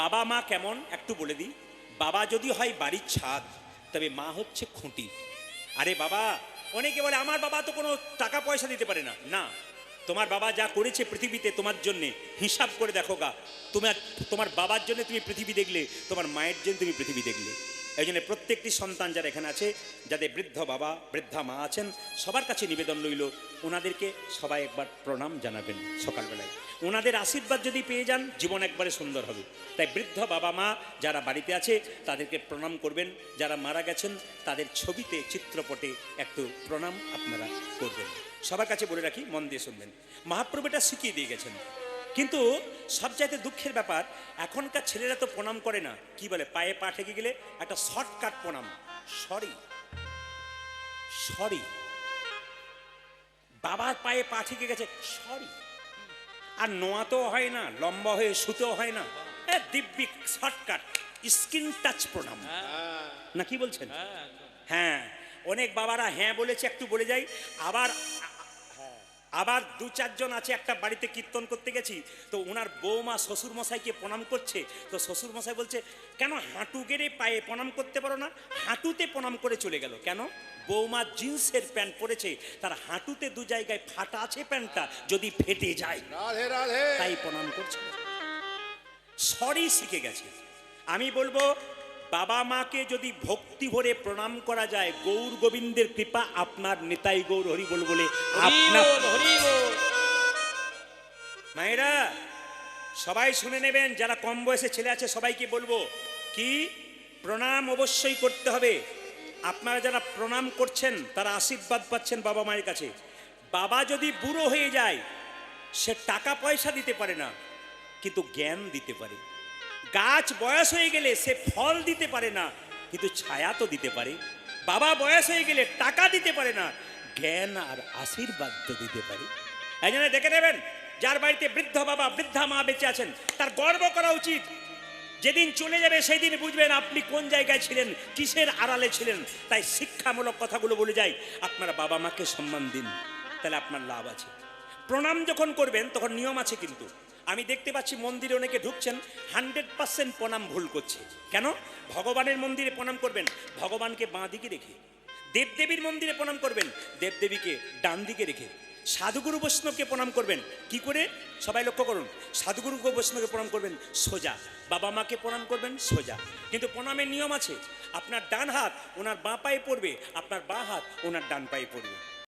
বাবা মা কেমন একটু বলে দিই। বাবা যদি হয় বাড়ির ছাদ, তবে মা হচ্ছে খুঁটি। আরে বাবা, অনেকে বলে আমার বাবা তো কোনো টাকা পয়সা দিতে পারে না। না, তোমার বাবা যা করেছে পৃথিবীতে তোমার জন্যে, হিসাব করে দেখো গা। তোমার বাবার জন্য তুমি পৃথিবী দেখলে, তোমার মায়ের জন্য তুমি পৃথিবী দেখলে। এই জন্য প্রত্যেকটি সন্তান যারা এখানে আছে, যাদের বৃদ্ধ বাবা বৃদ্ধা মা আছেন, সবার কাছে নিবেদন রইল, ওনাদেরকে সবাই একবার প্রণাম জানাবেন সকালবেলায়। ওনাদের আশীর্বাদ যদি পেয়ে যান, জীবন একবারে সুন্দর হবে। তাই বৃদ্ধ বাবা মা যারা বাড়িতে আছে তাদেরকে প্রণাম করবেন। যারা মারা গেছেন তাদের ছবিতে, চিত্রপটে একটু প্রণাম আপনারা করবেন। সবার কাছে বলে রাখি, মন দিয়ে শুনবেন। মহাপ্রভু এটা শিখিয়ে দিয়ে গেছেন। কিন্তু সবচাইতে দুঃখের ব্যাপার, এখনকার ছেলেরা তো প্রণাম করে না। কি বলে, পায়ে পা ঠেকে গেলে একটা শর্টকাট প্রণাম, সরি সরি। বাবার পায়ে পা ঠেকে গেছে, সরি। আর নোয়াতেও হয় না, লম্বা হয়ে শুতেও হয় না, দিব্যি শর্টকাট স্কিন টাচ প্রণাম। না কি বলছেন? হ্যাঁ, অনেক বাবারা হ্যাঁ বলেছে, একটু বলে যাই। আবার দু চারজন আছে, একটা বাড়িতে কীর্তন করতে গেছি, তো ওনার বৌমা শ্বশুর মশাইকে প্রণাম করছে। তো শ্বশুর মশাই বলছে, কেন হাঁটু গেড়ে পায়ে প্রণাম করতে পারো না? হাঁটুতে প্রণাম করে চলে গেল। কেন? বৌমা জিন্সের প্যান্ট পরেছে, তার হাঁটুতে দু জায়গায় ফাটা আছে, প্যান্টটা যদি ফেটে যায়, তাই প্রণাম করছে। সরি শিখে গেছে। আমি বলবো, বাবা মাকে যদি ভক্তি ভরে প্রণাম করা যায়, গৌর গোবিন্দের কৃপা আপনার নিতাই গৌর হরি বল বলে আপনার। মায়েরা সবাই শুনে নেবেন, যারা কম বয়সে ছেলে আছে সবাইকে বলবো, কি প্রণাম অবশ্যই করতে হবে। আপনারা যারা প্রণাম করছেন তারা আশীর্বাদ পাচ্ছেন বাবা মায়ের কাছে। বাবা যদি বুড়ো হয়ে যায়, সে টাকা পয়সা দিতে পারে না, কিন্তু জ্ঞান দিতে পারে। গাছ বয়স হয়ে গেলে সে ফল দিতে পারে না, কিন্তু ছায়া তো দিতে পারে। বাবা বয়স হয়ে গেলে টাকা দিতে পারে না, জ্ঞান আর আশীর্বাদ তো দিতে পারে। এই জন্য দেখে নেবেন, যার বাড়িতে বৃদ্ধ বাবা বৃদ্ধা মা বেঁচে আছেন, তার গর্ব করা উচিত। যেদিন চলে যাবে সেই দিন বুঝবেন আপনি কোন জায়গায় ছিলেন, কিসের আড়ালে ছিলেন। তাই শিক্ষামূলক কথাগুলো বলে যাই, আপনারা বাবা মাকে সম্মান দিন, তাহলে আপনার লাভ আছে। প্রণাম যখন করবেন তখন নিয়ম আছে কিন্তু। আমি দেখতে পাচ্ছি মন্দিরে অনেকে ঢুকছেন, 100% প্রণাম ভুল করছে। কেন? ভগবানের মন্দিরে প্রণাম করবেন, ভগবানকে বাঁ দিকে রেখে। দেবদেবীর মন্দিরে প্রণাম করবেন, দেবদেবীকে ডান দিকে রেখে। সাধুগুরু বৈষ্ণবকে প্রণাম করবেন কি করে? সবাই লক্ষ্য করুন, সাধুগুরু বৈষ্ণবকে প্রণাম করবেন সোজা, বাবা মাকে প্রণাম করবেন সোজা। কিন্তু প্রণামের নিয়ম আছে, আপনার ডান হাত ওনার বাঁ পায়ে পড়বে, আপনার বাঁ হাত ওনার ডান পায়ে পড়বে।